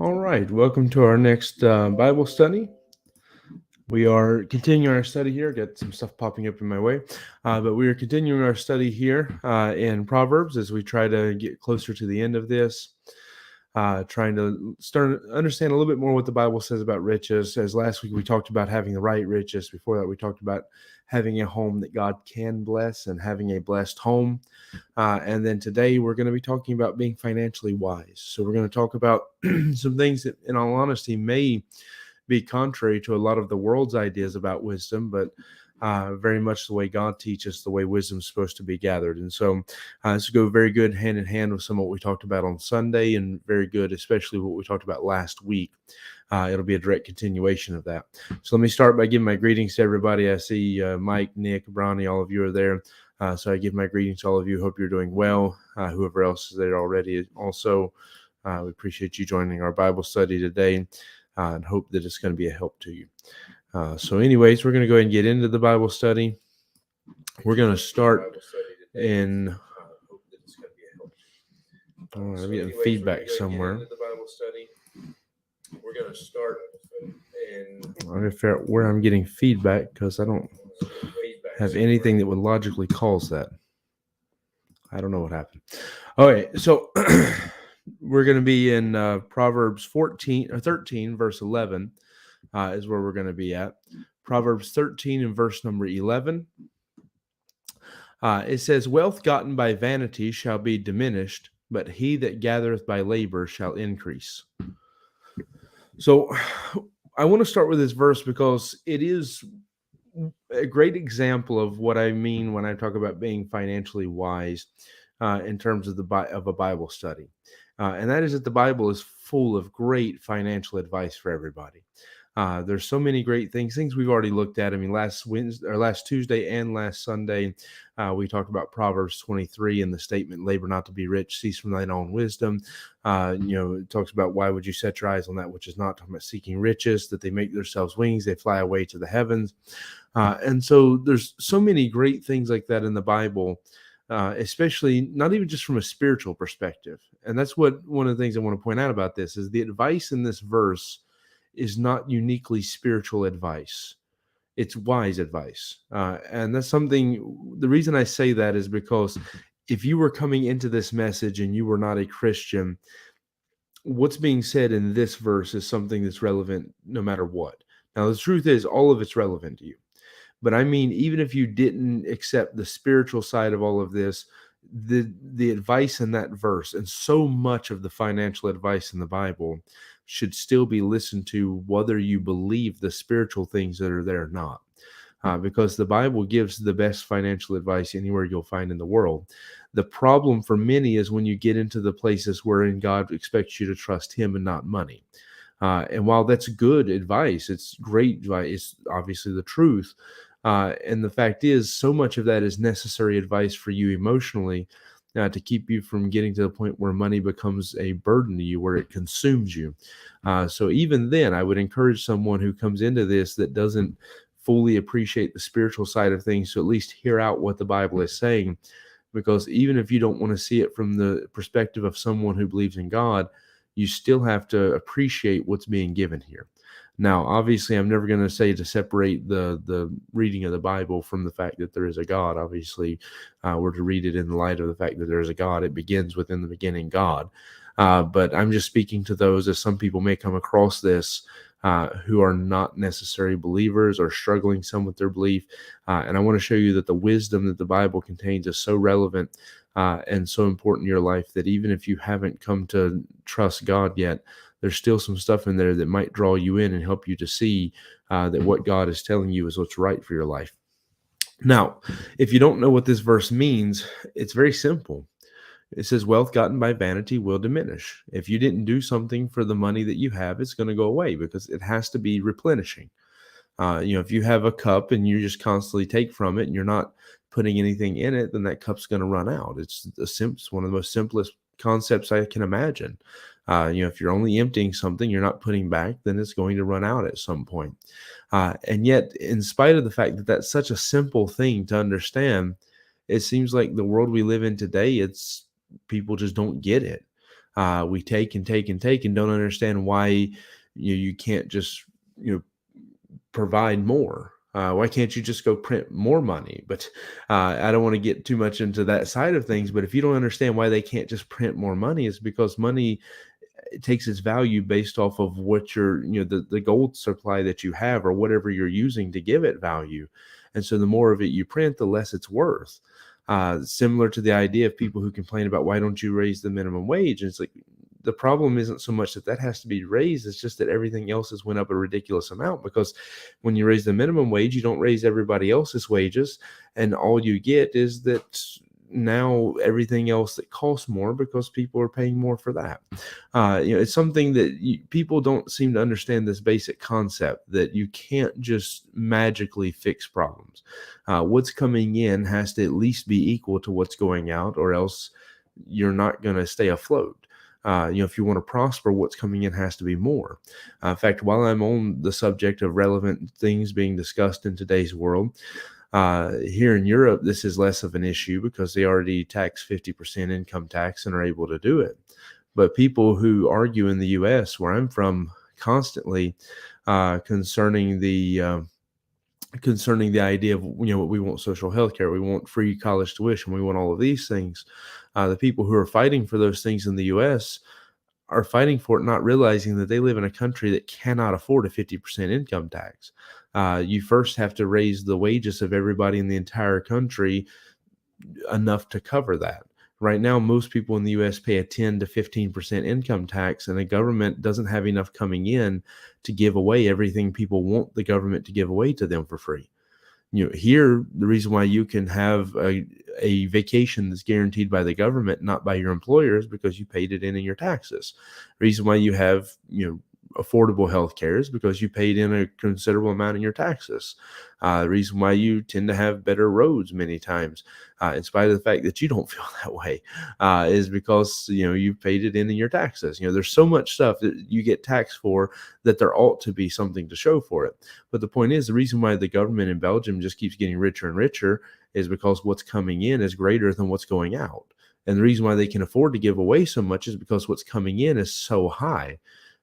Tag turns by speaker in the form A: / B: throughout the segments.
A: All right, welcome to our next Bible study. We are continuing our study here. Got some stuff popping up in my way, but we are continuing our study here in Proverbs as we try to get closer to the end of this. Trying to start understand a little bit more what the Bible says about riches. As last week we talked about having the right riches. Before that, we talked about having a home that God can bless and having a blessed home. And then today we're going to be talking about being financially wise. So we're going to talk about some things that, in all honesty, may be contrary to a lot of the world's ideas about wisdom, but very much the way God teaches, the way wisdom is supposed to be gathered. And so this will go very good hand in hand with some of what we talked about on Sunday, and very good, especially what we talked about last week. It'll be a direct continuation of that. So let me start by giving my greetings to everybody. I see Mike, Nick, Bronny, all of you are there. So I give my greetings to all of you. Hope you're doing well. Whoever else is there already also, we appreciate you joining our Bible study today and hope that it's going to be a help to you. So anyways, we're going to go ahead and get into the Bible study. We're going to start in... I'm getting feedback somewhere. We're going to start in... I'm going to figure out where I'm getting feedback because I don't have anything that would logically cause that. I don't know what happened. Okay, so we're going to be in Proverbs 13, verse 11 is where we're going to be at. Proverbs 13 and verse number 11. It says, "Wealth gotten by vanity shall be diminished, but he that gathereth by labor shall increase." So I want to start with this verse because it is a great example of what I mean when I talk about being financially wise in terms of a Bible study. And that is that the Bible is full of great financial advice for everybody. There's so many great things we've already looked at. I mean, last Tuesday and last Sunday, we talked about Proverbs 23 and the statement, "Labor not to be rich, cease from thine own wisdom." It talks about why would you set your eyes on that which is not, talking about seeking riches, that they make themselves wings, they fly away to the heavens. And so there's so many great things like that in the Bible. Especially not even just from a spiritual perspective. And that's what one of the things I want to point out about this is the advice in this verse is not uniquely spiritual advice. It's wise advice. And that's something, the reason I say that is because if you were coming into this message and you were not a Christian, what's being said in this verse is something that's relevant no matter what. Now, the truth is all of it's relevant to you. But I mean, even if you didn't accept the spiritual side of all of this, the advice in that verse and so much of the financial advice in the Bible should still be listened to, whether you believe the spiritual things that are there or not. Because the Bible gives the best financial advice anywhere you'll find in the world. The problem for many is when you get into the places wherein God expects you to trust Him and not money. And while that's good advice, it's great advice, it's obviously the truth. And the fact is, so much of that is necessary advice for you emotionally to keep you from getting to the point where money becomes a burden to you, where it consumes you. So even then, I would encourage someone who comes into this that doesn't fully appreciate the spiritual side of things to at least hear out what the Bible is saying. Because even if you don't want to see it from the perspective of someone who believes in God, you still have to appreciate what's being given here. Now, obviously, I'm never going to say to separate the reading of the Bible from the fact that there is a God. Obviously, we're to read it in the light of the fact that there is a God. It begins within the beginning God. But I'm just speaking to those, as some people may come across this, who are not necessarily believers or struggling some with their belief. And I want to show you that the wisdom that the Bible contains is so relevant and so important in your life that even if you haven't come to trust God yet, there's still some stuff in there that might draw you in and help you to see that what God is telling you is what's right for your life. Now, if you don't know what this verse means, it's very simple. It says, "Wealth gotten by vanity will diminish." If you didn't do something for the money that you have, it's going to go away because it has to be replenishing. If you have a cup and you just constantly take from it and you're not putting anything in it, then that cup's going to run out. It's one of the most simplest concepts I can imagine. If you're only emptying something, you're not putting back, then it's going to run out at some point. And yet, in spite of the fact that that's such a simple thing to understand, it seems like the world we live in today, people just don't get it. We take and take and take and don't understand why you can't just provide more. Why can't you just go print more money? But I don't want to get too much into that side of things. But if you don't understand why they can't just print more money, it's because money, it takes its value based off of what the gold supply that you have or whatever you're using to give it value. And so the more of it you print, the less it's worth. Similar to the idea of people who complain about why don't you raise the minimum wage? And it's like the problem isn't so much that that has to be raised. It's just that everything else has went up a ridiculous amount, because when you raise the minimum wage, you don't raise everybody else's wages. And all you get is that now everything else that costs more because people are paying more for that. It's something that people don't seem to understand, this basic concept that you can't just magically fix problems. What's coming in has to at least be equal to what's going out, or else you're not going to stay afloat. If you want to prosper, what's coming in has to be more. In fact, while I'm on the subject of relevant things being discussed in today's world, here in Europe, this is less of an issue because they already tax 50% income tax and are able to do it. But people who argue in the U.S., where I'm from, constantly concerning the idea of we want social health care, we want free college tuition, we want all of these things. The people who are fighting for those things in the U.S. are fighting for it, not realizing that they live in a country that cannot afford a 50% income tax. You first have to raise the wages of everybody in the entire country enough to cover that. Right now, most people in the U.S. pay a 10 to 15% income tax, and the government doesn't have enough coming in to give away everything people want the government to give away to them for free. Here, the reason why you can have a vacation that's guaranteed by the government, not by your employer, is because you paid it in your taxes. The reason why you have, affordable health care is because you paid in a considerable amount in your taxes. The reason why you tend to have better roads many times, in spite of the fact that you don't feel that way, is because you paid it in your taxes. There's so much stuff that you get taxed for that there ought to be something to show for it. But the point is, the reason why the government in Belgium just keeps getting richer and richer is because what's coming in is greater than what's going out. And the reason why they can afford to give away so much is because what's coming in is so high.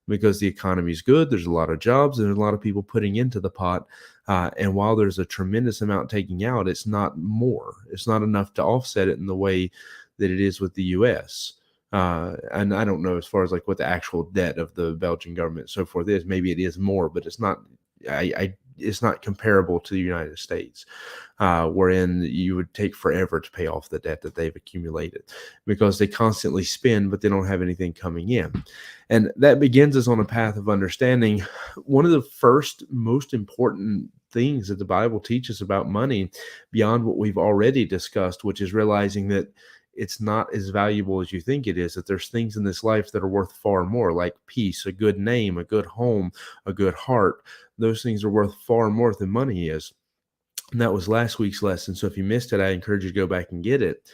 A: Because the economy is good, there's a lot of jobs, and there's a lot of people putting into the pot. And while there's a tremendous amount taking out, it's not more. It's not enough to offset it in the way that it is with the U.S. And I don't know as far as like what the actual debt of the Belgian government and so forth is. Maybe it is more, but it's not. It's not comparable to the United States, wherein you would take forever to pay off the debt that they've accumulated because they constantly spend, but they don't have anything coming in. And that begins us on a path of understanding one of the first most important things that the Bible teaches about money beyond what we've already discussed, which is realizing that it's not as valuable as you think it is, that there's things in this life that are worth far more, like peace, a good name, a good home, a good heart. Those things are worth far more than money is. And that was last week's lesson. So if you missed it, I encourage you to go back and get it.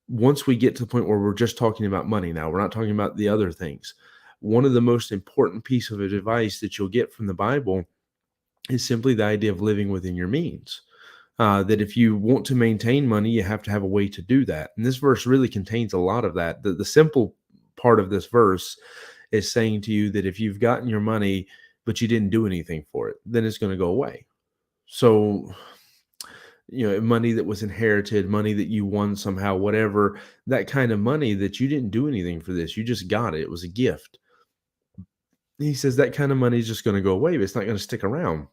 A: Once we get to the point where we're just talking about money now, we're not talking about the other things. One of the most important pieces of advice that you'll get from the Bible is simply the idea of living within your means. That if you want to maintain money, you have to have a way to do that. And this verse really contains a lot of that. The simple part of this verse is saying to you that if you've gotten your money, but you didn't do anything for it, then it's going to go away. So, money that was inherited, money that you won somehow, whatever, that kind of money that you didn't do anything for this, you just got it. It was a gift. He says that kind of money is just going to go away, but it's not going to stick around.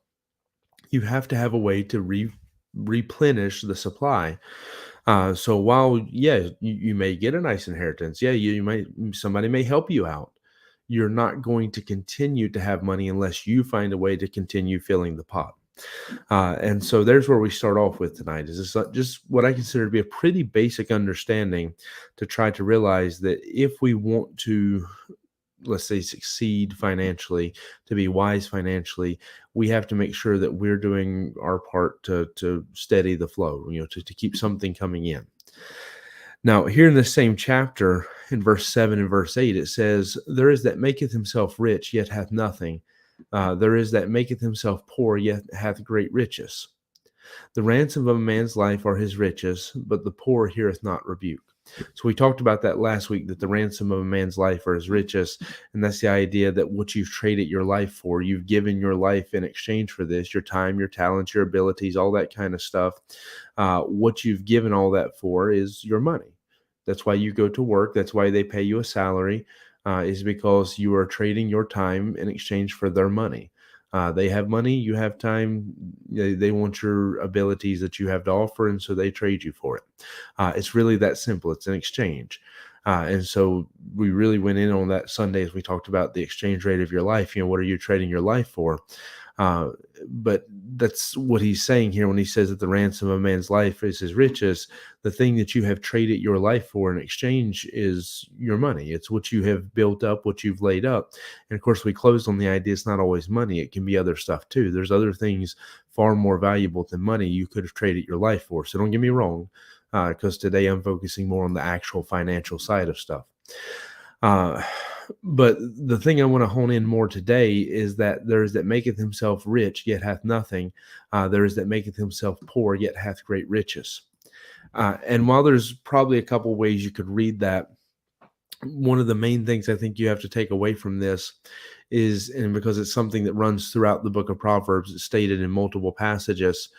A: You have to have a way to replenish the supply. So while, you may get a nice inheritance, somebody may help you out. You're not going to continue to have money unless you find a way to continue filling the pot. And so there's where we start off with tonight. Is this just what I consider to be a pretty basic understanding to try to realize that if we want to, let's say, succeed financially, to be wise financially, we have to make sure that we're doing our part to steady the flow, to keep something coming in. Now, here in the same chapter, in verse 7 and verse 8, it says, there is that maketh himself rich, yet hath nothing. There is that maketh himself poor, yet hath great riches. The ransom of a man's life are his riches, but the poor heareth not rebuke. So we talked about that last week, that the ransom of a man's life are his riches. And that's the idea that what you've traded your life for, you've given your life in exchange for this, your time, your talents, your abilities, all that kind of stuff. What you've given all that for is your money. That's why you go to work. That's why they pay you a salary, is because you are trading your time in exchange for their money. They have money, you have time. They want your abilities that you have to offer, and so they trade you for it. It's really that simple. It's an exchange. And so we really went in on that Sunday as we talked about the exchange rate of your life. What are you trading your life for? Uh, but that's what he's saying here when he says that the ransom of a man's life is his riches. The thing that you have traded your life for in exchange is your money. It's what you have built up, what you've laid up. And of course, we closed on the idea it's not always money. It can be other stuff too. There's other things far more valuable than money you could have traded your life for. So don't get me wrong, because today I'm focusing more on the actual financial side of stuff. Uh, but the thing I want to hone in more today is that there is that maketh himself rich, yet hath nothing. There is that maketh himself poor, yet hath great riches. And while there's probably a couple ways you could read that, one of the main things I think you have to take away from this is, and because it's something that runs throughout the book of Proverbs, it's stated in multiple passages,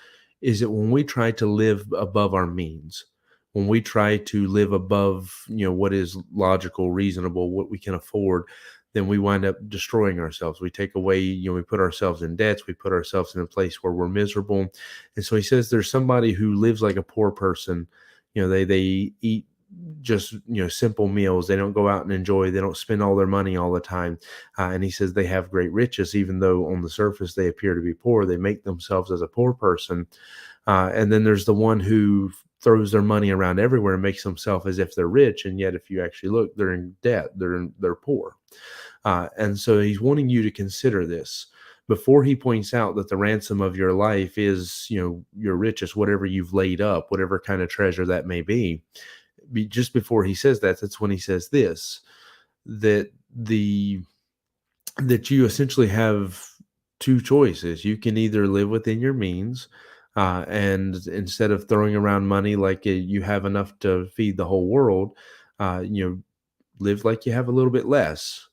A: is that when we try to live above our means, when we try to live above, what is logical, reasonable, what we can afford, then we wind up destroying ourselves. We take away, we put ourselves in debts, we put ourselves in a place where we're miserable. And so he says there's somebody who lives like a poor person. They eat just simple meals. They don't go out and enjoy. They don't spend all their money all the time. And he says they have great riches, even though on the surface they appear to be poor. They make themselves as a poor person. And then there's the one who throws their money around everywhere and makes themselves as if they're rich, and yet if you actually look, they're in debt. They're poor. And so he's wanting you to consider this before he points out that the ransom of your life is, your riches, whatever you've laid up, whatever kind of treasure that may be. Just before he says that, that's when he says this, that you essentially have two choices. You can either live within your means, and instead of throwing around money like you have enough to feed the whole world, live like you have a little bit less.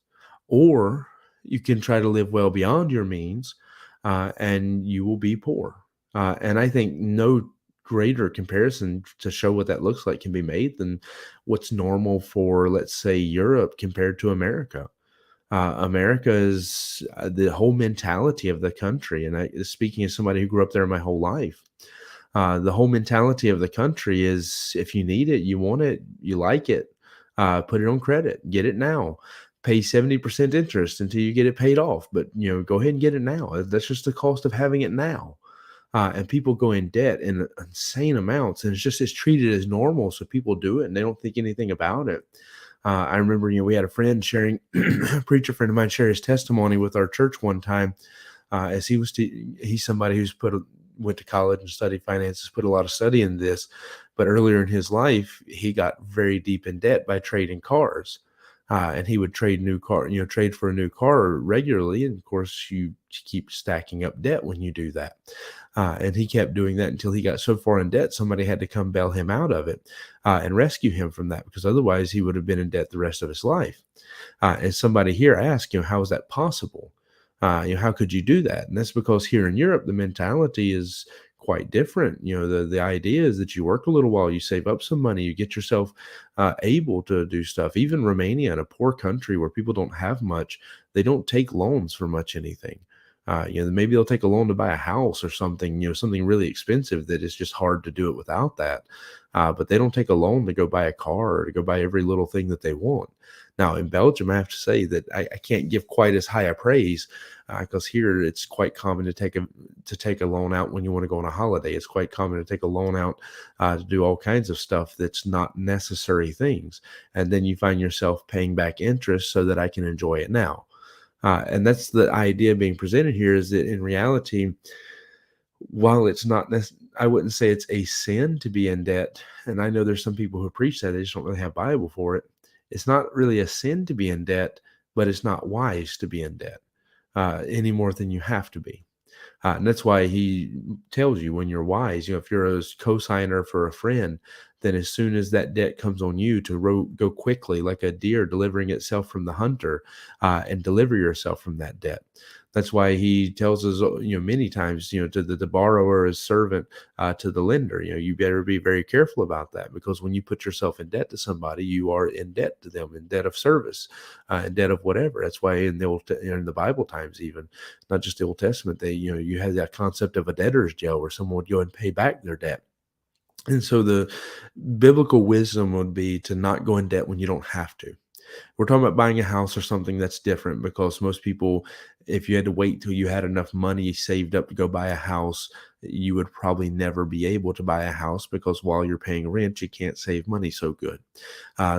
A: Or you can try to live well beyond your means, and you will be poor. And I think no greater comparison to show what that looks like can be made than what's normal for, let's say, Europe compared to America. America is the whole mentality of the country. And speaking as somebody who grew up there my whole life, the whole mentality of the country is if you need it, you want it, you like it, put it on credit, get it now. Pay 70% interest until you get it paid off. But, go ahead and get it now. That's just the cost of having it now. And people go in debt in insane amounts, and it's treated as normal. So people do it and they don't think anything about it. I remember, we had a friend sharing, a preacher friend of mine share his testimony with our church one time, as he's somebody who's went to college and studied finances, put a lot of study in this, but earlier in his life, he got very deep in debt by trading cars. And he would trade for a new car regularly. And of course, you keep stacking up debt when you do that. And he kept doing that until he got so far in debt, somebody had to come bail him out of it, and rescue him from that, because otherwise he would have been in debt the rest of his life. And somebody here asked, how is that possible? How could you do that? And that's because here in Europe, the mentality is quite different. The idea is that you work a little while, you save up some money, you get yourself able to do stuff. Even Romania, in a poor country where people don't have much, they don't take loans for much anything. Maybe they'll take a loan to buy a house or something, something really expensive that is just hard to do it without that. But they don't take a loan to go buy a car or to go buy every little thing that they want. Now, in Belgium, I have to say that I can't give quite as high a praise, because here it's quite common to take a loan out when you want to go on a holiday. It's quite common to take a loan out to do all kinds of stuff that's not necessary things. And then you find yourself paying back interest so that I can enjoy it now. And that's the idea being presented here, is that in reality, while it's not I wouldn't say it's a sin to be in debt. And I know there's some people who preach that, they just don't really have Bible for it. It's not really a sin to be in debt, but it's not wise to be in debt any more than you have to be. And that's why he tells you when you're wise, if you're a co-signer for a friend, then as soon as that debt comes on you to go quickly like a deer delivering itself from the hunter, and deliver yourself from that debt. That's why he tells us, many times, to the borrower as servant, to the lender. You better be very careful about that, because when you put yourself in debt to somebody, you are in debt to them, in debt of service, in debt of whatever. That's why in in the Bible times, even not just the Old Testament, you had that concept of a debtor's jail where someone would go and pay back their debt. And so the biblical wisdom would be to not go in debt when you don't have to. We're talking about buying a house or something that's different, because most people, if you had to wait till you had enough money saved up to go buy a house, you would probably never be able to buy a house, because while you're paying rent, you can't save money so good.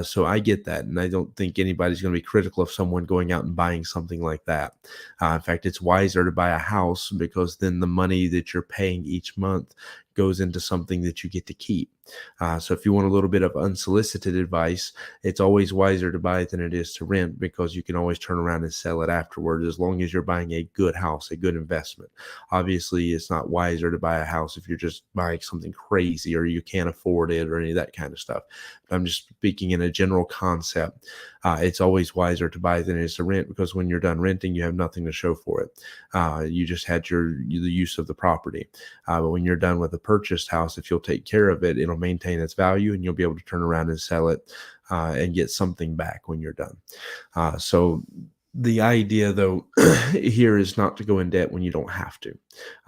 A: So I get that. And I don't think anybody's going to be critical of someone going out and buying something like that. In fact, it's wiser to buy a house, because then the money that you're paying each month goes into something that you get to keep. So if you want a little bit of unsolicited advice, it's always wiser to buy it than it is to rent, because you can always turn around and sell it afterwards, as long as you're buying a good house, a good investment. Obviously, it's not wiser to buy a house if you're just buying something crazy or you can't afford it or any of that kind of stuff. But I'm just speaking in a general concept. It's always wiser to buy than it is to rent, because when you're done renting, you have nothing to show for it. You just had the use of the property. But when you're done with a purchased house, if you'll take care of it, it'll maintain its value, and you'll be able to turn around and sell it, and get something back when you're done. So the idea, though, here is not to go in debt when you don't have to,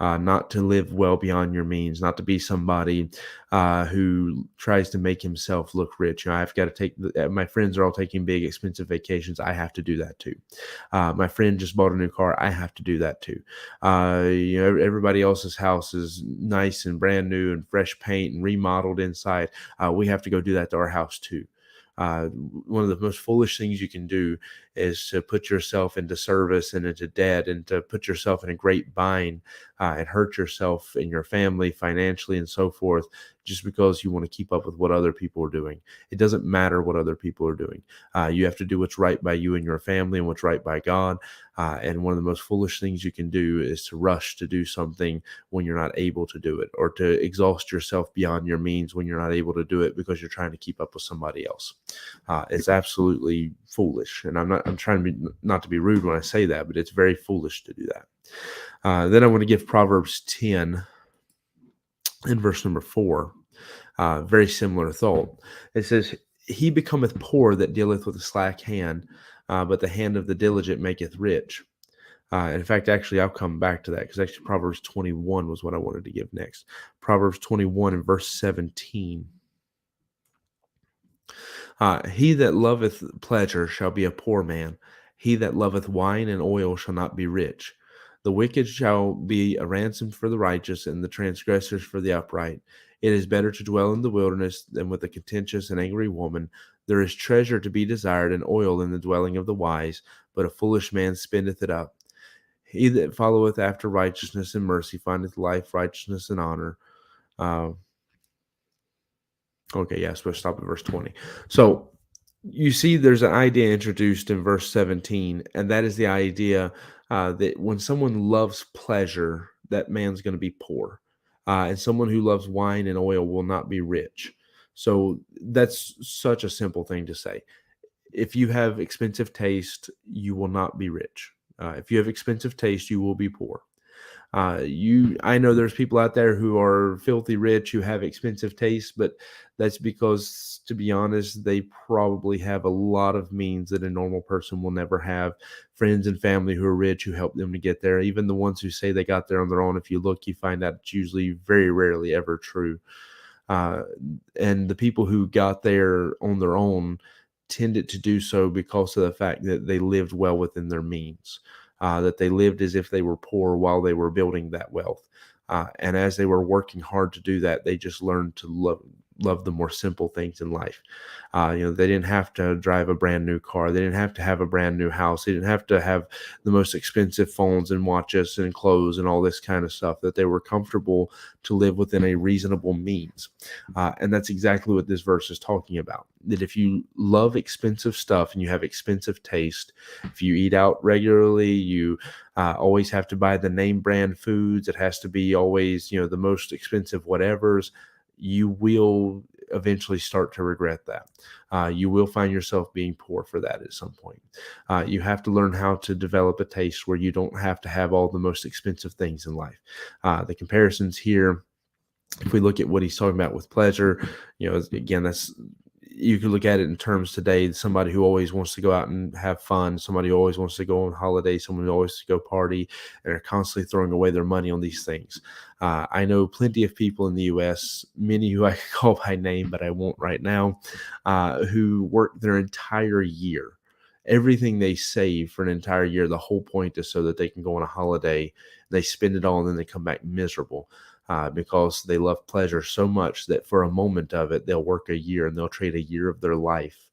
A: not to live well beyond your means, not to be somebody who tries to make himself look rich. I've got to my friends are all taking big, expensive vacations. I have to do that too. My friend just bought a new car. I have to do that too. Everybody else's house is nice and brand new and fresh paint and remodeled inside. We have to go do that to our house too. One of the most foolish things you can do is to put yourself into service and into debt, and to put yourself in a great bind, and hurt yourself and your family financially and so forth, just because you want to keep up with what other people are doing. It doesn't matter what other people are doing. You have to do what's right by you and your family, and what's right by God. And one of the most foolish things you can do is to rush to do something when you're not able to do it, or to exhaust yourself beyond your means when you're not able to do it because you're trying to keep up with somebody else. It's absolutely foolish. And I'm trying to be not to be rude when I say that, but it's very foolish to do that. Then I want to give Proverbs 10 in verse number 4. Very similar thought. It says, "He becometh poor that dealeth with a slack hand, but the hand of the diligent maketh rich." In fact, actually, I'll come back to that, because actually Proverbs 21 was what I wanted to give next. Proverbs 21 and verse 17. He that loveth pleasure shall be a poor man. He that loveth wine and oil shall not be rich. The wicked shall be a ransom for the righteous, and the transgressors for the upright. It is better to dwell in the wilderness than with a contentious and angry woman. There is treasure to be desired, and oil in the dwelling of the wise, but a foolish man spendeth it up. He that followeth after righteousness and mercy findeth life, righteousness, and honor. Uh, Okay, yeah, so stop at verse 20. So you see, there's an idea introduced in verse 17, and that is the idea that when someone loves pleasure, that man's going to be poor. And someone who loves wine and oil will not be rich. So that's such a simple thing to say. If you have expensive taste, you will not be rich. If you have expensive taste, you will be poor. I know there's people out there who are filthy rich, who have expensive tastes, but that's because, to be honest, they probably have a lot of means that a normal person will never have. Friends and family who are rich, who help them to get there. Even the ones who say they got there on their own, if you look, you find out it's usually very rarely ever true. Uh, and the people who got there on their own tended to do so because of the fact that they lived well within their means, that they lived as if they were poor while they were building that wealth. And as they were working hard to do that, they just learned to loved the more simple things in life. They didn't have to drive a brand new car. They didn't have to have a brand new house. They didn't have to have the most expensive phones and watches and clothes and all this kind of stuff, that they were comfortable to live within a reasonable means. And that's exactly what this verse is talking about. That if you love expensive stuff and you have expensive taste, if you eat out regularly, you always have to buy the name brand foods, it has to be always, the most expensive whatevers, you will eventually start to regret that. You will find yourself being poor for that at some point. You have to learn how to develop a taste where you don't have to have all the most expensive things in life. The comparisons here, if we look at what he's talking about with pleasure, again, that's, you can look at it in terms today, somebody who always wants to go out and have fun, somebody who always wants to go on holiday, someone who always wants to go party, and are constantly throwing away their money on these things. I know plenty of people in the U.S., many who I could call by name, but I won't right now, who work their entire year. Everything they save for an entire year, the whole point is so that they can go on a holiday. They spend it all and then they come back miserable. Because they love pleasure so much that for a moment of it, they'll work a year and they'll trade a year of their life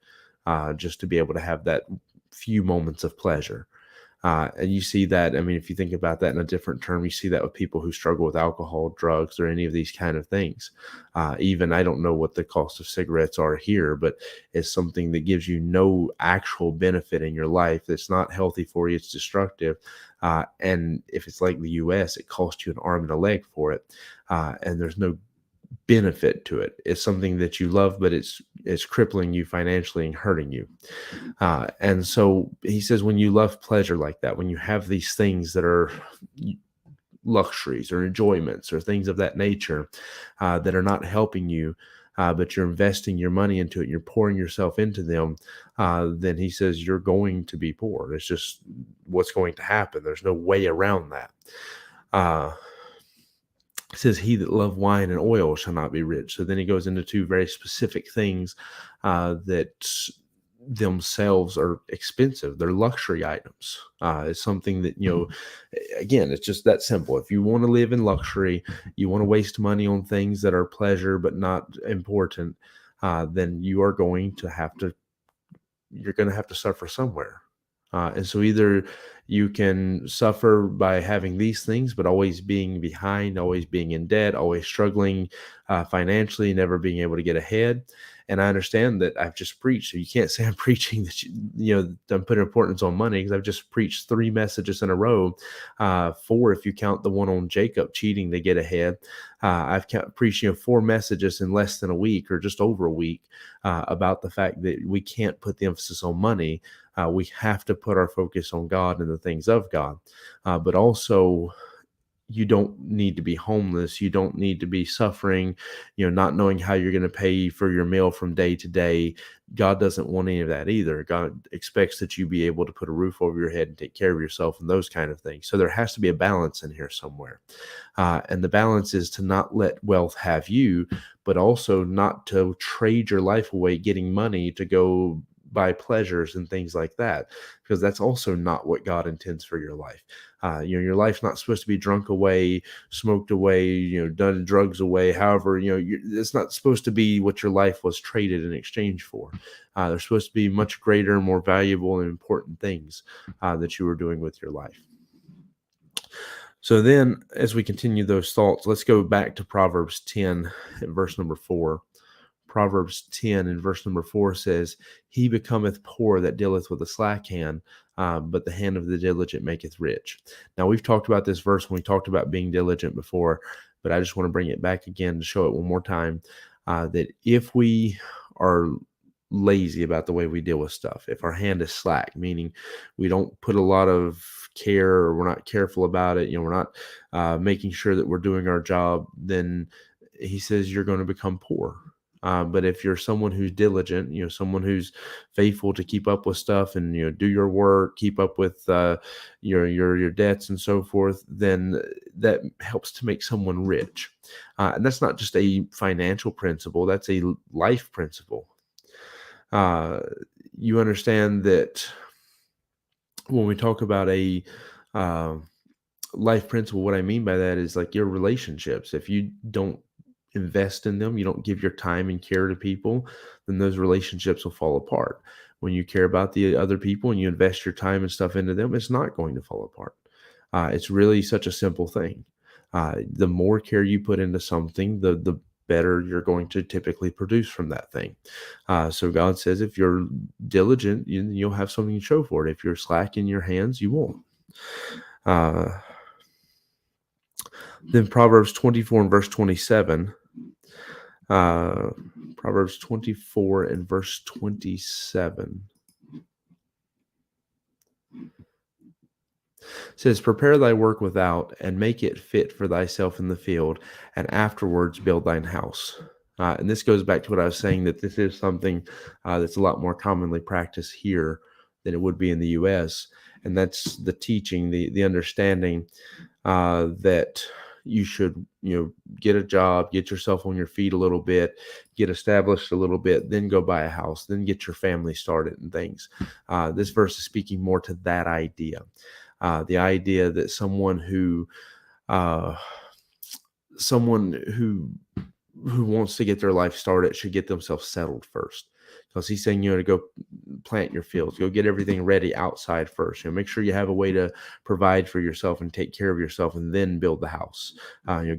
A: just to be able to have that few moments of pleasure. And you see that, I mean, if you think about that in a different term, you see that with people who struggle with alcohol, drugs, or any of these kind of things. Even, I don't know what the cost of cigarettes are here, but it's something that gives you no actual benefit in your life. It's not healthy for you. It's destructive. And if it's like the US, it costs you an arm and a leg for it. And there's no benefit to it. It's something that you love, but it's crippling you financially and hurting you. And so he says, when you love pleasure like that, when you have these things that are luxuries or enjoyments or things of that nature that are not helping you, but you're investing your money into it, and you're pouring yourself into them, then he says you're going to be poor. It's just what's going to happen. There's no way around that. It says, he that love wine and oil shall not be rich. So then he goes into two very specific things that themselves are expensive. They're luxury items. It's something that, again, it's just that simple. If you want to live in luxury, you want to waste money on things that are pleasure but not important, then you're going to have to suffer somewhere. And so either you can suffer by having these things, but always being behind, always being in debt, always struggling financially, never being able to get ahead. And I understand that I've just preached. So you can't say I'm preaching that, I'm putting importance on money, because I've just preached 3 messages in a row, 4 if you count the one on Jacob cheating to get ahead. I've preached 4 messages in less than a week, or just over a week, about the fact that we can't put the emphasis on money. We have to put our focus on God and the things of God. But also, you don't need to be homeless. You don't need to be suffering, not knowing how you're going to pay for your meal from day to day. God doesn't want any of that either. God expects that you be able to put a roof over your head and take care of yourself and those kind of things. So there has to be a balance in here somewhere. And the balance is to not let wealth have you, but also not to trade your life away getting money to go buy pleasures and things like that, because that's also not what God intends for your life. Your life's not supposed to be drunk away, smoked away, done drugs away. However, it's not supposed to be what your life was traded in exchange for. There's supposed to be much greater, more valuable, and important things that you were doing with your life. So then, as we continue those thoughts, let's go back to Proverbs 10 at verse number 4. Proverbs 10 and verse number 4 says, he becometh poor that dealeth with a slack hand, but the hand of the diligent maketh rich. Now, we've talked about this verse when we talked about being diligent before, but I just want to bring it back again to show it one more time, that if we are lazy about the way we deal with stuff, if our hand is slack, meaning we don't put a lot of care, or we're not careful about it, we're not making sure that we're doing our job, then he says you're going to become poor. But if you're someone who's diligent, someone who's faithful to keep up with stuff and, do your work, keep up with your debts and so forth, then that helps to make someone rich. And that's not just a financial principle, that's a life principle. You understand that when we talk about a life principle, what I mean by that is like your relationships. If you don't invest in them, you don't give your time and care to people, then those relationships will fall apart. When you care about the other people and you invest your time and stuff into them, it's not going to fall apart. It's really such a simple thing. The more care you put into something, the better you're going to typically produce from that thing. So God says, if you're diligent, you'll have something to show for it. If you're slack in your hands, you won't. Uh, then Proverbs 24 and verse 27. Uh, Proverbs 24 and verse 27 says, prepare thy work without, and make it fit for thyself in the field, and afterwards build thine house. And this goes back to what I was saying, that this is something that's a lot more commonly practiced here than it would be in the U.S. And that's the teaching, the understanding that you should, get a job, get yourself on your feet a little bit, get established a little bit, then go buy a house, then get your family started and things. This verse is speaking more to that idea. The idea that someone who wants to get their life started should get themselves settled first, because he's saying, to go plant your fields, go get everything ready outside first. Make sure you have a way to provide for yourself and take care of yourself, and then build the house.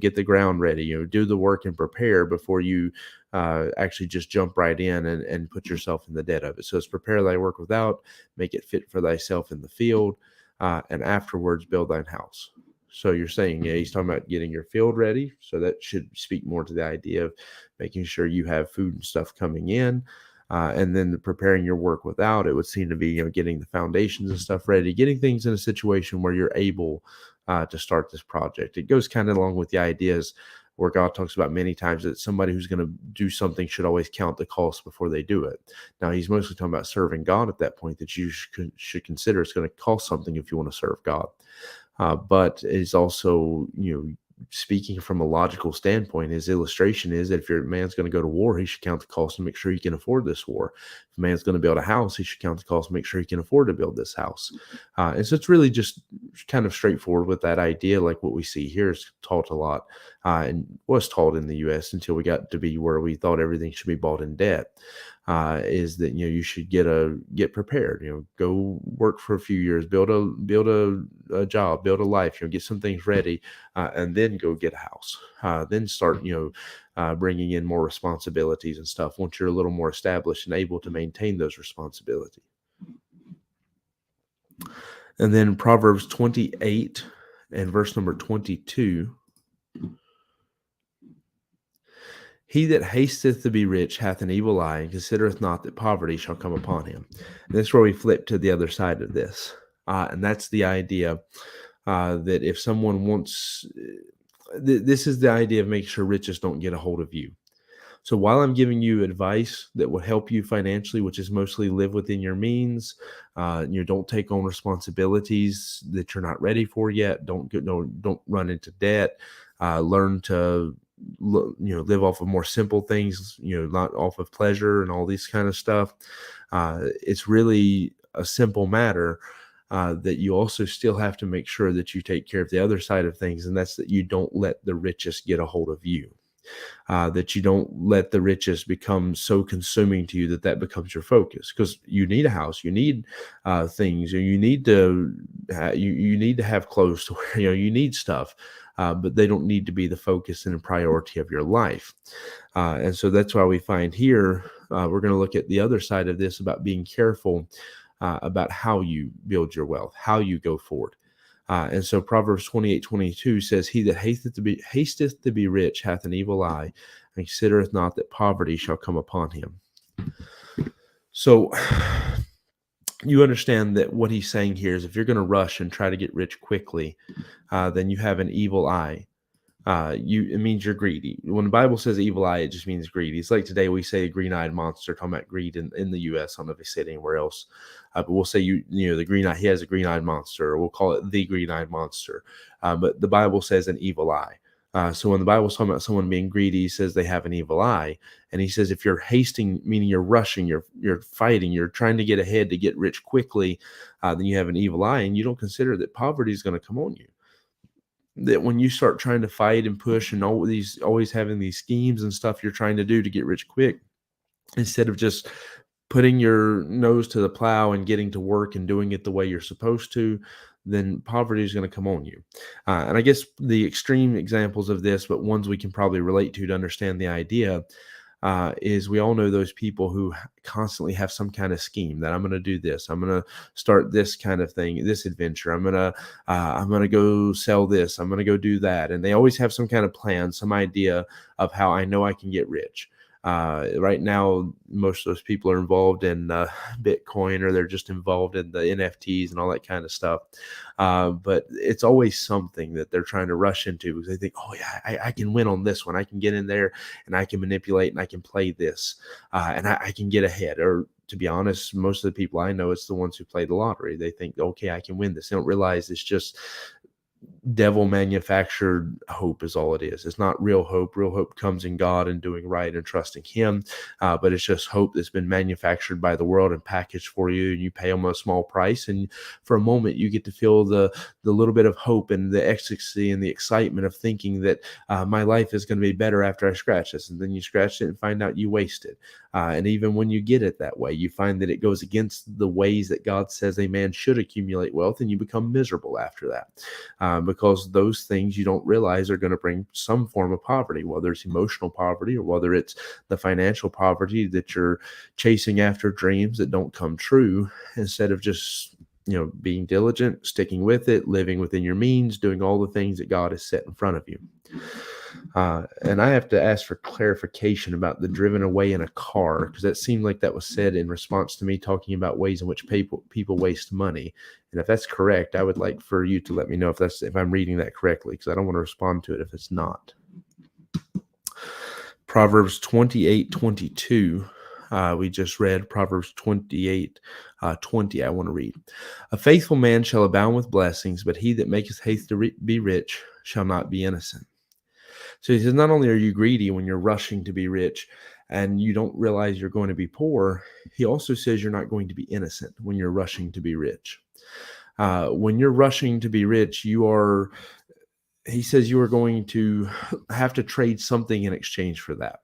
A: Get the ground ready. Do the work and prepare before you actually just jump right in and put yourself in the debt of it. So it's prepare thy work without, make it fit for thyself in the field, and afterwards build thine house. So you're saying, he's talking about getting your field ready. So that should speak more to the idea of making sure you have food and stuff coming in. And then preparing your work without, it would seem to be, getting the foundations and stuff ready, getting things in a situation where you're able to start this project. It goes kind of along with the ideas where God talks about many times that somebody who's going to do something should always count the cost before they do it. Now, he's mostly talking about serving God at that point, that you should consider it's going to cost something if you want to serve God. But it's also, speaking from a logical standpoint, his illustration is that if your man's going to go to war, he should count the cost and make sure he can afford this war. If a man's going to build a house, he should count the cost and make sure he can afford to build this house. And so it's really just kind of straightforward with that idea. Like what we see here is taught a lot and was taught in the U.S. until we got to be where we thought everything should be bought in debt. Is that you should get prepared, go work for a few years, build a job, build a life, get some things ready, and then go get a house, then start bringing in more responsibilities and stuff once you're a little more established and able to maintain those responsibilities. And then Proverbs 28 and verse number 22. He that hasteth to be rich hath an evil eye, and considereth not that poverty shall come upon him. And that's where we flip to the other side of this. And that's the idea that if someone wants, this is the idea of making sure riches don't get a hold of you. So while I'm giving you advice that will help you financially, which is mostly live within your means, don't take on responsibilities that you're not ready for yet. Don't run into debt. Learn to live off of more simple things, not off of pleasure and all these kind of stuff. It's really a simple matter that you also still have to make sure that you take care of the other side of things, and that's that you don't let the riches get a hold of you. That you don't let the riches become so consuming to you that becomes your focus, because you need a house, you need things, you need to you need to have clothes to wear, you need stuff, but they don't need to be the focus and the priority of your life. And so that's why we find here we're going to look at the other side of this about being careful about how you build your wealth, how you go forward. And so Proverbs 28:22 says, he that hasteth to be rich hath an evil eye, and considereth not that poverty shall come upon him. So you understand that what he's saying here is, if you're going to rush and try to get rich quickly, then you have an evil eye. It means you're greedy. When the Bible says evil eye, it just means greedy. It's like today we say green-eyed monster, talking about greed in the U.S. I don't know if they say it anywhere else, but we'll say the green eye. He has a green-eyed monster, or we'll call it the green-eyed monster. But the Bible says an evil eye. So when the Bible's talking about someone being greedy, he says they have an evil eye, and he says if you're hasting, meaning you're rushing, you're fighting, you're trying to get ahead to get rich quickly, then you have an evil eye, and you don't consider that poverty is going to come on you. that when you start trying to fight and push and always having these schemes and stuff you're trying to do to get rich quick, instead of just putting your nose to the plow and getting to work and doing it the way you're supposed to, then poverty is going to come on you. And I guess the extreme examples of this, but ones we can probably relate to understand the idea, is we all know those people who constantly have some kind of scheme that I'm going to do this, I'm going to start this kind of thing, this adventure, I'm going to go sell this, I'm going to go do that, and they always have some kind of plan, some idea of how I know I can get rich. Right now, most of those people are involved in Bitcoin, or they're just involved in the NFTs and all that kind of stuff. But it's always something that they're trying to rush into because they think, oh, yeah, I can win on this one. I can get in there and I can manipulate and I can play this and I can get ahead. Or to be honest, most of the people I know, it's the ones who play the lottery. They think, okay, I can win this. They don't realize it's just devil manufactured hope is all it is. It's not real hope. Real hope comes in God and doing right and trusting him. But it's just hope that's been manufactured by the world and packaged for you, and you pay them a small price, and for a moment you get to feel the little bit of hope and the ecstasy and the excitement of thinking that my life is going to be better after I scratch this. And then you scratch it and find out you wasted. And even when you get it that way, you find that it goes against the ways that God says a man should accumulate wealth, and you become miserable after that. Because those things you don't realize are going to bring some form of poverty, whether it's emotional poverty or whether it's the financial poverty that you're chasing after dreams that don't come true, instead of just being diligent, sticking with it, living within your means, doing all the things that God has set in front of you. And I have to ask for clarification about the driven away in a car, because that seemed like that was said in response to me talking about ways in which people waste money. And if that's correct, I would like for you to let me know if I'm reading that correctly, because I don't want to respond to it if it's not. Proverbs 28:22. We just read Proverbs 28:20. I want to read. A faithful man shall abound with blessings, but he that maketh haste to be rich shall not be innocent. So he says, not only are you greedy when you're rushing to be rich and you don't realize you're going to be poor, he also says you're not going to be innocent when you're rushing to be rich. When you're rushing to be rich, he says you are going to have to trade something in exchange for that.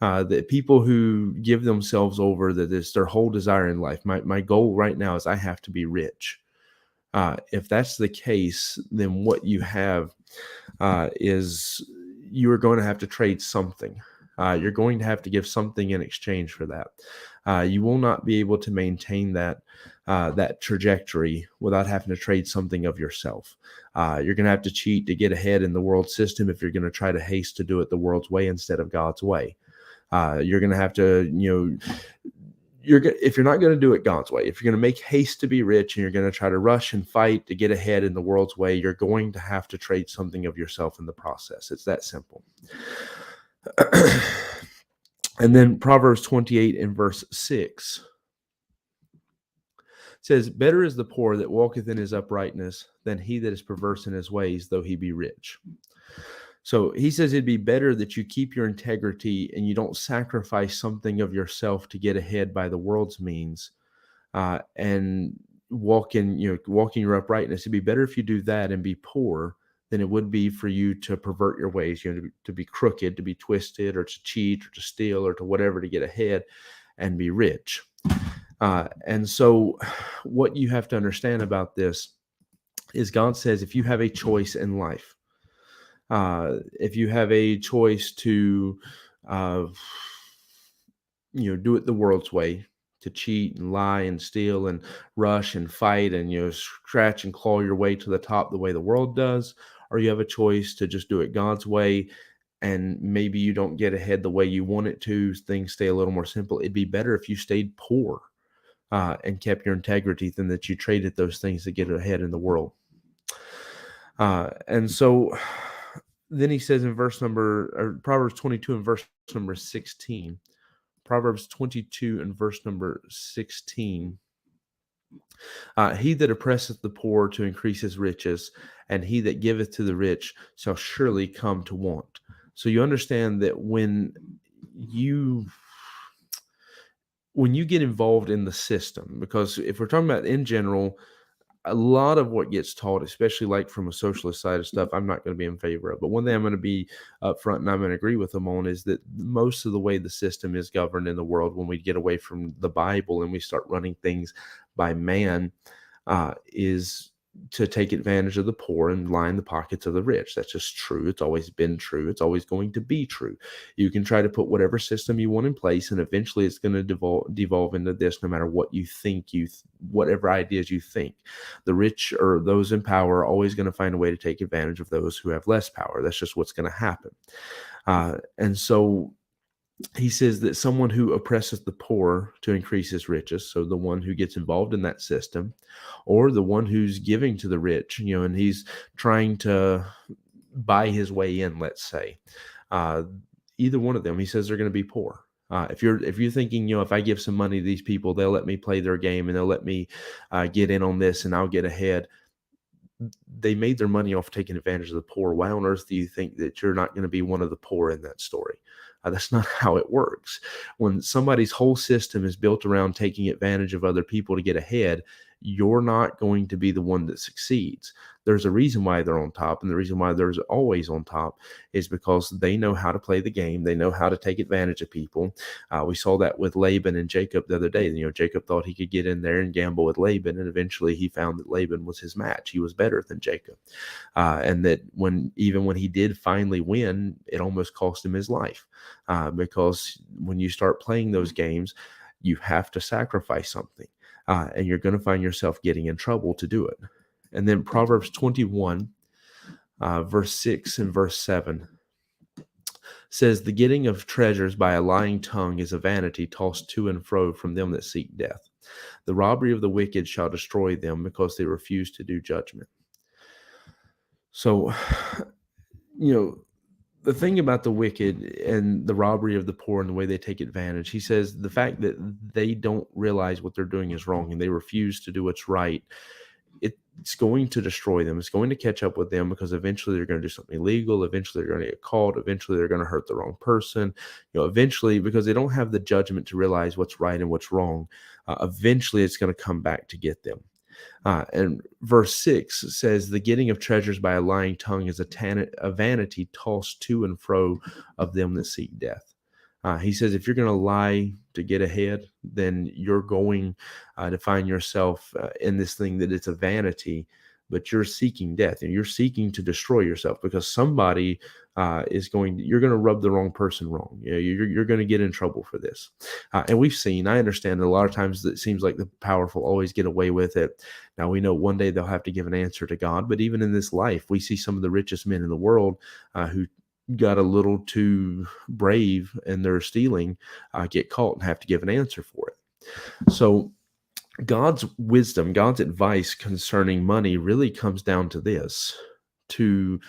A: The people who give themselves over, that is their whole desire in life. My goal right now is I have to be rich. If that's the case, then what you have is you are going to have to trade something. You're going to have to give something in exchange for that. You will not be able to maintain that trajectory without having to trade something of yourself. You're going to have to cheat to get ahead in the world system if you're going to try to haste to do it the world's way instead of God's way. You're going to have to, if you're not going to do it God's way, if you're going to make haste to be rich and you're going to try to rush and fight to get ahead in the world's way, you're going to have to trade something of yourself in the process. It's that simple. And then Proverbs 28 and verse 6 says, better is the poor that walketh in his uprightness than he that is perverse in his ways, though he be rich. So he says it'd be better that you keep your integrity and you don't sacrifice something of yourself to get ahead by the world's means, and walking your uprightness. It'd be better if you do that and be poor than it would be for you to pervert your ways, to be crooked, to be twisted, or to cheat, or to steal, or to whatever to get ahead and be rich. And so what you have to understand about this is God says if you have a choice in life, if you have a choice to, do it the world's way, to cheat and lie and steal and rush and fight and, scratch and claw your way to the top the way the world does, or you have a choice to just do it God's way, and maybe you don't get ahead the way you want it to, things stay a little more simple. It'd be better if you stayed poor and kept your integrity than that you traded those things to get ahead in the world. And so then he says in Proverbs 22 and verse number 16, Proverbs 22 and verse number 16, he that oppresseth the poor to increase his riches, and he that giveth to the rich shall surely come to want. So you understand that when you get involved in the system, because if we're talking about in general, a lot of what gets taught, especially like from a socialist side of stuff, I'm not going to be in favor of. But one thing I'm going to be upfront and I'm going to agree with them on is that most of the way the system is governed in the world, when we get away from the Bible and we start running things by man, is to take advantage of the poor and line the pockets of the rich. That's just true. It's always been true. It's always going to be true. You can try to put whatever system you want in place, and eventually it's going to devolve into this, no matter what you think, whatever ideas you think. The rich or those in power are always going to find a way to take advantage of those who have less power. That's just what's going to happen. And so he says that someone who oppresses the poor to increase his riches, so the one who gets involved in that system, or the one who's giving to the rich, and he's trying to buy his way in, let's say, either one of them, he says they're going to be poor. If you're thinking, if I give some money to these people, they'll let me play their game and they'll let me get in on this and I'll get ahead. They made their money off taking advantage of the poor. Why on earth do you think that you're not going to be one of the poor in that story? That's not how it works. When somebody's whole system is built around taking advantage of other people to get ahead, you're not going to be the one that succeeds. There's a reason why they're on top, and the reason why they're always on top is because they know how to play the game. They know how to take advantage of people. We saw that with Laban and Jacob the other day. Jacob thought he could get in there and gamble with Laban, and eventually he found that Laban was his match. He was better than Jacob, and that even when he did finally win, it almost cost him his life, because when you start playing those games, you have to sacrifice something. And you're going to find yourself getting in trouble to do it. And then Proverbs 21, verse 6 and verse 7 says, the getting of treasures by a lying tongue is a vanity tossed to and fro from them that seek death. The robbery of the wicked shall destroy them, because they refuse to do judgment. So, the thing about the wicked and the robbery of the poor and the way they take advantage, he says the fact that they don't realize what they're doing is wrong and they refuse to do what's right, it's going to destroy them. It's going to catch up with them, because eventually they're going to do something illegal. Eventually they're going to get caught. Eventually they're going to hurt the wrong person. Eventually, because they don't have the judgment to realize what's right and what's wrong, eventually it's going to come back to get them. And verse 6 says, the getting of treasures by a lying tongue is a vanity tossed to and fro of them that seek death. He says, if you're going to lie to get ahead, then you're going to find yourself in this thing that it's a vanity, but you're seeking death and you're seeking to destroy yourself, because somebody you're going to rub the wrong person wrong. You're going to get in trouble for this. And I understand that a lot of times it seems like the powerful always get away with it. Now we know one day they'll have to give an answer to God, but even in this life, we see some of the richest men in the world who got a little too brave and they're stealing, get caught and have to give an answer for it. So God's wisdom, God's advice concerning money really comes down to this: to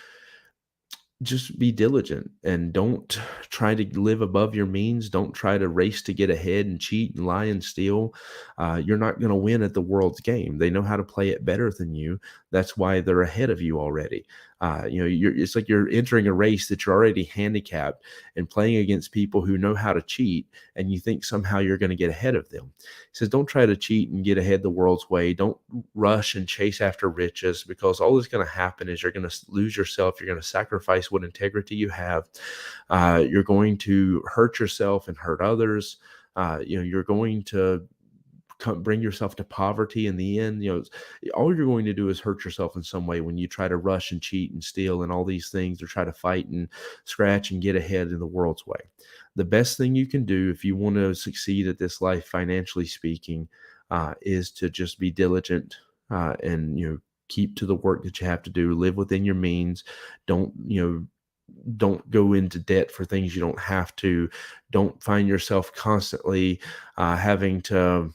A: just be diligent and don't try to live above your means. Don't try to race to get ahead and cheat and lie and steal. You're not going to win at the world's game. They know how to play it better than you. That's why they're ahead of you already. It's like you're entering a race that you're already handicapped and playing against people who know how to cheat, and you think somehow you're going to get ahead of them. He says, don't try to cheat and get ahead the world's way. Don't rush and chase after riches, because all that's going to happen is you're going to lose yourself. You're going to sacrifice what integrity you have. You're going to hurt yourself and hurt others. You're going to bring yourself to poverty in the end. All you're going to do is hurt yourself in some way when you try to rush and cheat and steal and all these things, or try to fight and scratch and get ahead in the world's way. The best thing you can do if you want to succeed at this life, financially speaking, is to just be diligent and keep to the work that you have to do. Live within your means. Don't go into debt for things you don't have to. Don't find yourself constantly having to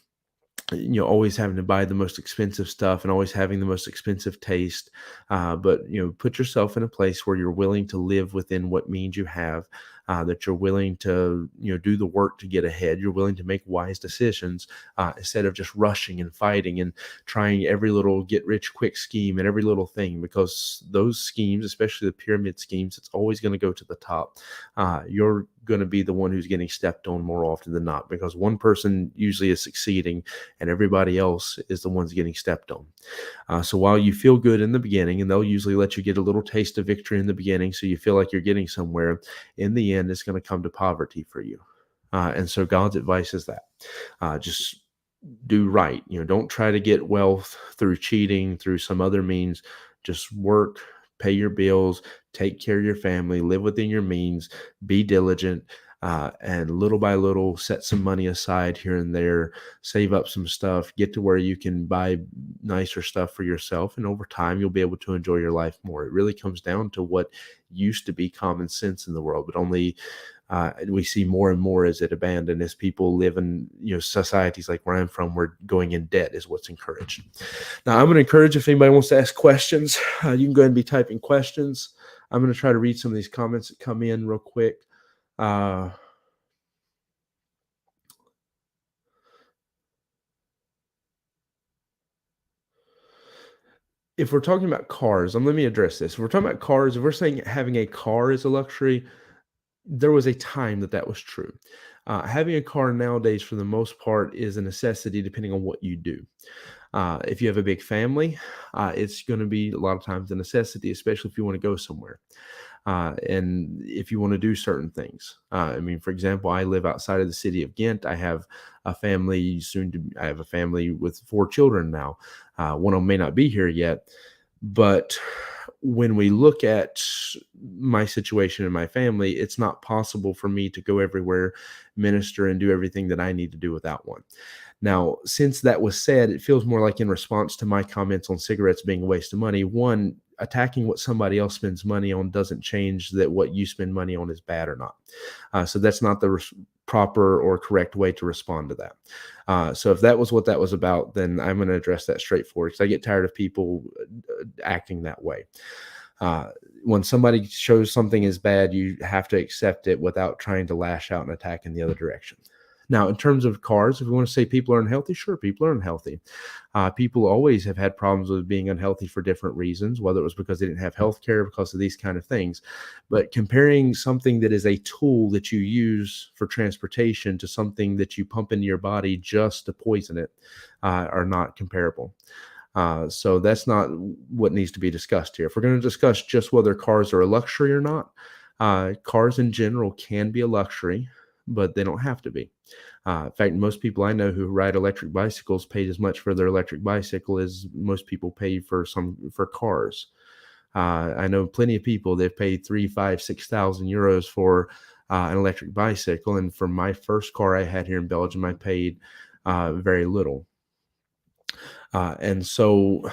A: always having to buy the most expensive stuff and always having the most expensive taste. But put yourself in a place where you're willing to live within what means you have, that you're willing to, do the work to get ahead. You're willing to make wise decisions instead of just rushing and fighting and trying every little get rich quick scheme and every little thing, because those schemes, especially the pyramid schemes, it's always going to go to the top. Your going to be the one who's getting stepped on more often than not, because one person usually is succeeding and everybody else is the ones getting stepped on. So while you feel good in the beginning, and they'll usually let you get a little taste of victory in the beginning, so you feel like you're getting somewhere, in the end, it's going to come to poverty for you. And so God's advice is that just do right. Don't try to get wealth through cheating, through some other means. Just work, pay your bills, take care of your family, live within your means, be diligent, and little by little set some money aside here and there, save up some stuff, get to where you can buy nicer stuff for yourself. And over time, you'll be able to enjoy your life more. It really comes down to what used to be common sense in the world, but only we see more and more as it abandoned, as people live in societies like where I'm from, where going in debt is what's encouraged. Now, I'm going to encourage, if anybody wants to ask questions, you can go ahead and be typing questions. I'm going to try to read some of these comments that come in real quick. If we're talking about cars, let me address this. If we're talking about cars, if we're saying having a car is a luxury, there was a time that was true. Having a car nowadays, for the most part, is a necessity depending on what you do. If you have a big family, it's going to be a lot of times a necessity, especially if you want to go somewhere. And if you want to do certain things. For example, I live outside of the city of Ghent. I have a family I have a family with 4 children now. One of them may not be here yet, but when we look at my situation and my family, it's not possible for me to go everywhere, minister, and do everything that I need to do without one. Now, since that was said, it feels more like in response to my comments on cigarettes being a waste of money. One, attacking what somebody else spends money on doesn't change that what you spend money on is bad or not. So that's not the proper or correct way to respond to that. So if that was what that was about, then I'm going to address that straightforward, because I get tired of people acting that way. When somebody shows something is bad, you have to accept it without trying to lash out and attack in the other direction. Now, in terms of cars, if we want to say people are unhealthy, sure, people are unhealthy. People always have had problems with being unhealthy for different reasons, whether it was because they didn't have health care, because of these kind of things. But comparing something that is a tool that you use for transportation to something that you pump into your body just to poison it are not comparable. So that's not what needs to be discussed here. If we're going to discuss just whether cars are a luxury or not, cars in general can be a luxury, but they don't have to be. In fact, most people I know who ride electric bicycles paid as much for their electric bicycle as most people pay for cars. I know plenty of people that paid 3, 5, 6,000 euros for an electric bicycle, and for my first car I had here in Belgium, I paid very little. And so,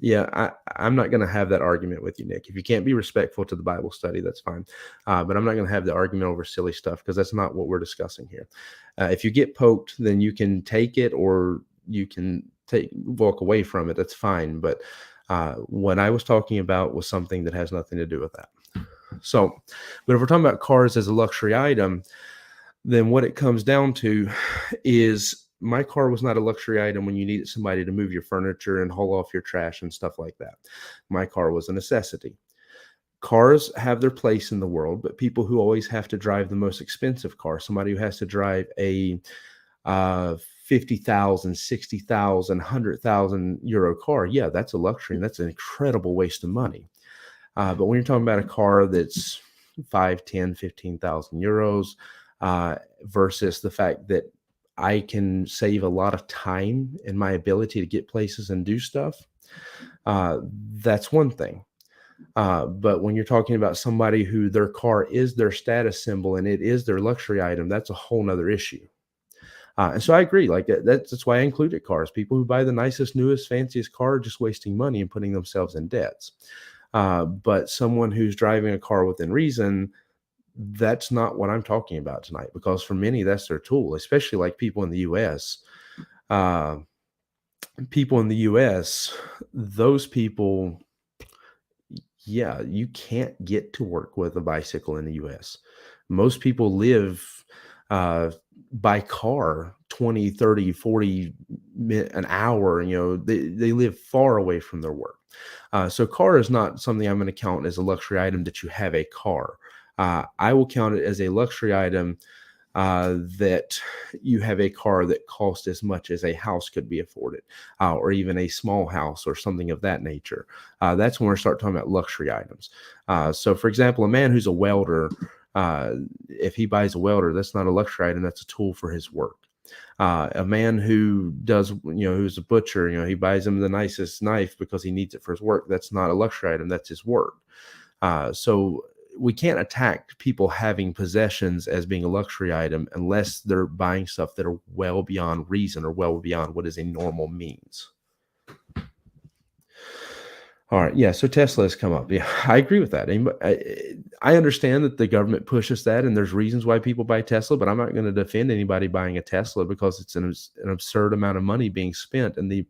A: yeah, I'm not going to have that argument with you, Nick. If you can't be respectful to the Bible study, that's fine. But I'm not going to have the argument over silly stuff, because that's not what we're discussing here. If you get poked, then you can take it, or you can walk away from it. That's fine. But what I was talking about was something that has nothing to do with that. So, but if we're talking about cars as a luxury item, then what it comes down to is, my car was not a luxury item when you needed somebody to move your furniture and haul off your trash and stuff like that. My car was a necessity. Cars have their place in the world, but people who always have to drive the most expensive car, somebody who has to drive a 50,000, 60,000, 100,000 euro car, yeah, that's a luxury, and that's an incredible waste of money. But when you're talking about a car that's 5, 10, 15,000 euros, versus the fact that I can save a lot of time in my ability to get places and do stuff, that's one thing. But when you're talking about somebody who their car is their status symbol and it is their luxury item, that's a whole nother issue. And so I agree, like that's why I included cars. People who buy the nicest, newest, fanciest car are just wasting money and putting themselves in debts. But someone who's driving a car within reason, that's not what I'm talking about tonight, because for many, that's their tool, especially like people in the US. Those people, yeah, you can't get to work with a bicycle in the US. Most people live by car 20, 30, 40 an hour. They live far away from their work. So car is not something I'm going to count as a luxury item, that you have a car. I will count it as a luxury item that you have a car that costs as much as a house could be afforded, or even a small house or something of that nature. That's when we start talking about luxury items. So, for example, a man who's a welder, if he buys a welder, that's not a luxury item, that's a tool for his work. A man who does, who's a butcher, he buys him the nicest knife because he needs it for his work. That's not a luxury item, that's his work. So we can't attack people having possessions as being a luxury item unless they're buying stuff that are well beyond reason or well beyond what is a normal means. All right. Yeah. So Tesla has come up. Yeah, I agree with that. I understand that the government pushes that, and there's reasons why people buy Tesla, but I'm not going to defend anybody buying a Tesla because it's an absurd amount of money being spent. And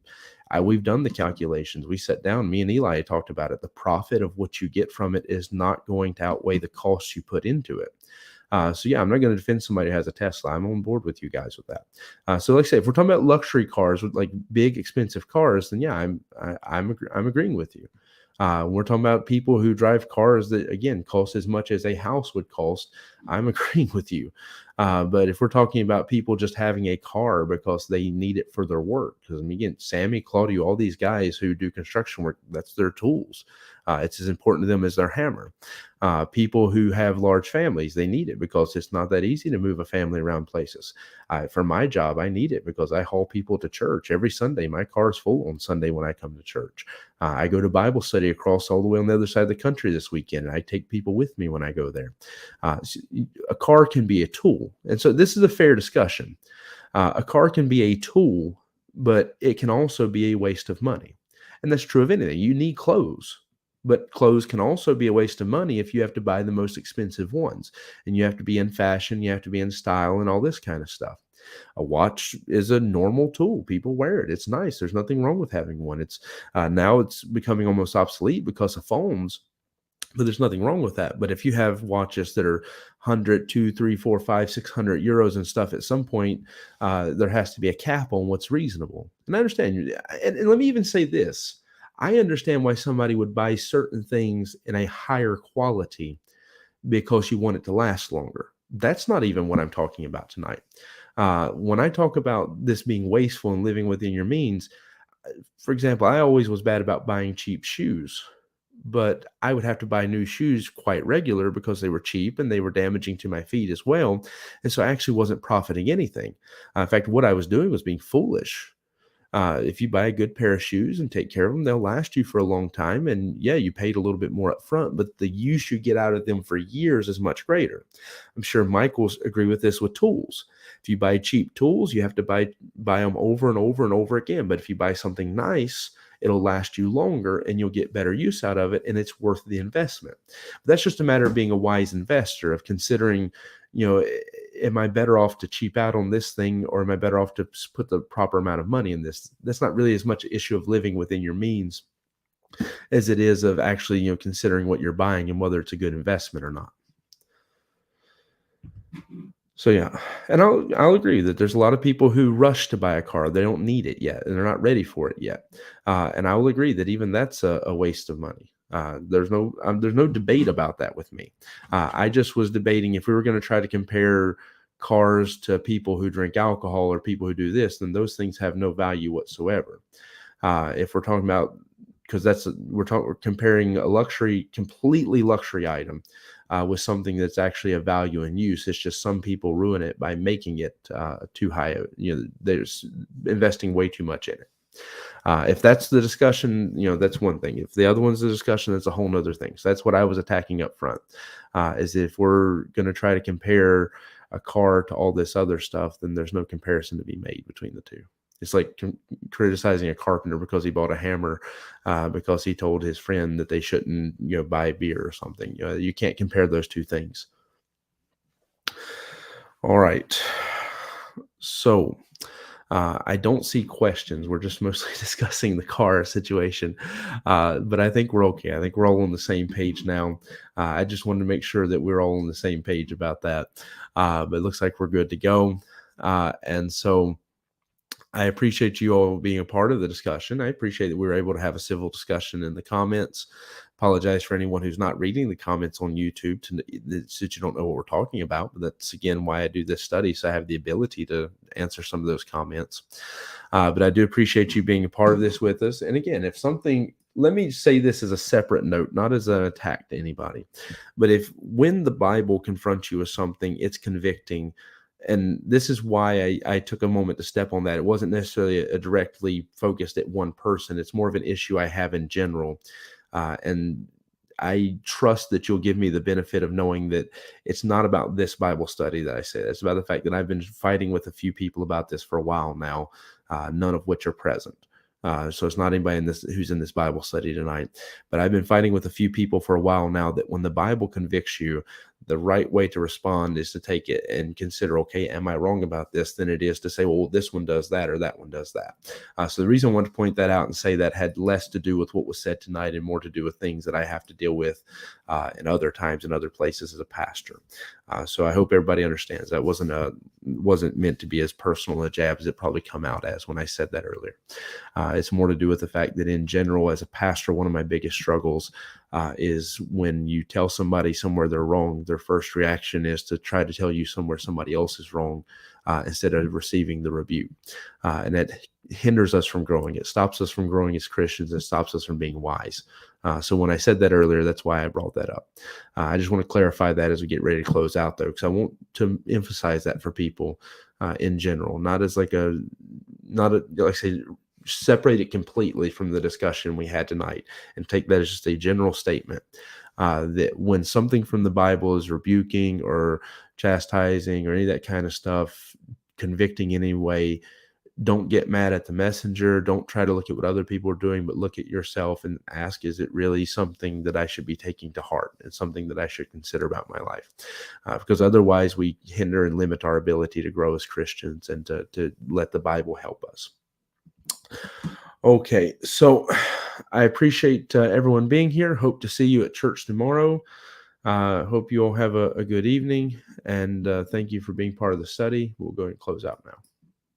A: we've done the calculations. We sat down, me and Eli talked about it. The profit of what you get from it is not going to outweigh the costs you put into it. So yeah, I'm not going to defend somebody who has a Tesla. I'm on board with you guys with that. So like I say, if we're talking about luxury cars with like big expensive cars, then yeah, I'm agreeing with you. We're talking about people who drive cars that again cost as much as a house would cost. I'm agreeing with you. But if we're talking about people just having a car because they need it for their work, because again, Sammy, Claudio, all these guys who do construction work, that's their tools. It's as important to them as their hammer. People who have large families, they need it because it's not that easy to move a family around places. For my job, I need it because I haul people to church every Sunday. My car's full on Sunday when I come to church. I go to Bible study across all the way on the other side of the country this weekend. And I take people with me when I go there. A car can be a tool. And so this is a fair discussion. A car can be a tool, but it can also be a waste of money. And that's true of anything. You need clothes. But clothes can also be a waste of money if you have to buy the most expensive ones. And you have to be in fashion, you have to be in style, and all this kind of stuff. A watch is a normal tool. People wear it. It's nice. There's nothing wrong with having one. It's now it's becoming almost obsolete because of phones. But there's nothing wrong with that. But if you have watches that are 100, 2, 3, 4, 5, 600 euros and stuff, at some point, there has to be a cap on what's reasonable. And I understand. And let me even say this. I understand why somebody would buy certain things in a higher quality because you want it to last longer. That's not even what I'm talking about tonight. When I talk about this being wasteful and living within your means, for example, I always was bad about buying cheap shoes, but I would have to buy new shoes quite regular because they were cheap and they were damaging to my feet as well. And so I actually wasn't profiting anything. In fact, what I was doing was being foolish. If you buy a good pair of shoes and take care of them, they'll last you for a long time. And yeah, you paid a little bit more up front, but the use you get out of them for years is much greater. I'm sure Mike will agree with this with tools. If you buy cheap tools, you have to buy them over and over and over again. But if you buy something nice, it'll last you longer and you'll get better use out of it, and it's worth the investment. But that's just a matter of being a wise investor, of considering, am I better off to cheap out on this thing, or am I better off to put the proper amount of money in this? That's not really as much an issue of living within your means as it is of actually, considering what you're buying and whether it's a good investment or not. So yeah, and I'll agree that there's a lot of people who rush to buy a car. They don't need it yet, and they're not ready for it yet. And I will agree that even that's a waste of money. There's no debate about that with me. I just was debating if we were going to try to compare cars to people who drink alcohol or people who do this, then those things have no value whatsoever. If we're talking about, because we're comparing a completely luxury item with something that's actually of value and use. It's just some people ruin it by making it too high. They're investing way too much in it. If that's the discussion, that's one thing. If the other one's the discussion, that's a whole nother thing. So that's what I was attacking up front, is if we're going to try to compare a car to all this other stuff, then there's no comparison to be made between the two. It's like criticizing a carpenter because he bought a hammer because he told his friend that they shouldn't, buy beer or something. You can't compare those two things. All right. So I don't see questions. We're just mostly discussing the car situation. But I think we're okay. I think we're all on the same page now. I just wanted to make sure that we're all on the same page about that. But it looks like we're good to go. And so I appreciate you all being a part of the discussion. I appreciate that we were able to have a civil discussion in the comments. Apologize for anyone who's not reading the comments on YouTube that you don't know what we're talking about. But that's again why I do this study, so I have the ability to answer some of those comments. But I do appreciate you being a part of this with us. And again, if something, let me say this as a separate note, not as an attack to anybody, but if when the Bible confronts you with something, it's convicting. And this is why I took a moment to step on that. It wasn't necessarily a directly focused at one person. It's more of an issue I have in general. And I trust that you'll give me the benefit of knowing that it's not about this Bible study that I say. It's about the fact that I've been fighting with a few people about this for a while now, none of which are present. So it's not anybody in this who's in this Bible study tonight, but I've been fighting with a few people for a while now that when the Bible convicts you, the right way to respond is to take it and consider, okay, am I wrong about this? Than it is to say, well, this one does that or that one does that. So the reason I wanted to point that out and say that had less to do with what was said tonight and more to do with things that I have to deal with in other times and other places as a pastor. So I hope everybody understands that wasn't meant to be as personal a jab as it probably come out as when I said that earlier. It's more to do with the fact that in general, as a pastor, one of my biggest struggles is when you tell somebody somewhere they're wrong, their first reaction is to try to tell you somewhere somebody else is wrong instead of receiving the rebuke. And that hinders us from growing. It stops us from growing as Christians. It stops us from being wise. So when I said that earlier, that's why I brought that up. I just want to clarify that as we get ready to close out, though, because I want to emphasize that for people in general, not like I say, separate it completely from the discussion we had tonight and take that as just a general statement that when something from the Bible is rebuking or chastising or any of that kind of stuff, convicting in any way, don't get mad at the messenger. Don't try to look at what other people are doing, but look at yourself and ask, is it really something that I should be taking to heart? It's something that I should consider about my life. Because otherwise we hinder and limit our ability to grow as Christians and to let the Bible help us. Okay, so I appreciate everyone being here. Hope to see you at church tomorrow. Hope you all have a good evening, and thank you for being part of the study. We'll go ahead and close out now.